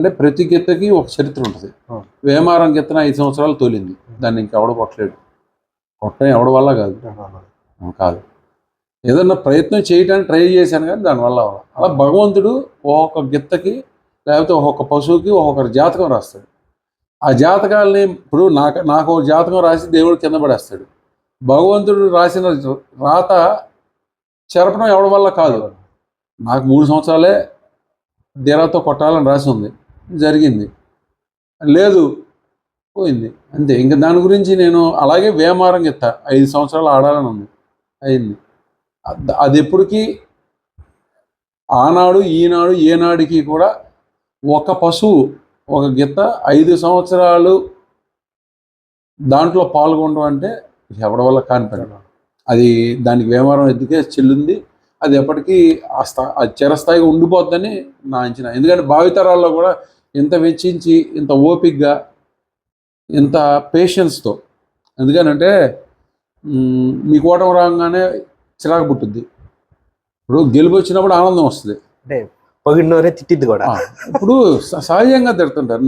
అంటే ప్రతి గిత్తకి ఒక చరిత్ర ఉంటుంది. వేమారం గిత్తన 5 సంవత్సరాలు తోలింది. దాన్ని ఇంకెవడ కొట్టలేడు. కొట్టడం ఎవడి వల్ల కాదు. కాదు. ఏదన్నా ప్రయత్నం చేయడానికి ట్రై చేశాను కానీ దానివల్ల అవ్వదు. అలా భగవంతుడు ఒక్కొక్క గిత్తకి లేకపోతే ఒక్కొక్క పశువుకి ఒక్కొక్కరి జాతకం రాస్తాడు. ఆ జాతకాలని ఇప్పుడు నాకు జాతకం రాసి దేవుడు కింద పడేస్తాడు. భగవంతుడు రాసిన రాత చెరపడం ఎవడి వల్ల కాదు. నాకు 3 సంవత్సరాలే దీరాతో కొట్టాలని రాసి ఉంది, జరిగింది. లేదు, పోయింది అంతే. ఇంకా దాని గురించి నేను అలాగే వేమారం గిత్త 5 సంవత్సరాలు ఆడాలని ఉంది, అయింది. అది ఎప్పటికీ ఆనాడు ఈనాడు ఏనాడికి కూడా ఒక పశువు ఒక గిత్త 5 సంవత్సరాలు దాంట్లో పాల్గొనడం అంటే ఎవరి వల్ల కాని పని. అది దానికి వేమారం ఎద్దుకే చెల్లింది. అది ఎప్పటికీ ఆ చిరస్థాయిగా ఉండిపోద్దని నా అంచనా. ఎందుకంటే భావితరాల్లో కూడా ఇంత వెచ్చించి ఇంత ఓపిక్గా ఇంత పేషెన్స్తో, ఎందుకనంటే మీకు ఓటమి రాగానే చిరాకు పుట్టుద్ది. ఇప్పుడు గెలుపు వచ్చినప్పుడు ఆనందం వస్తుంది, అంటే పొగిడినోరే తిట్టిద్ది కూడా. ఇప్పుడు సహజంగా తిడుతుంటారు.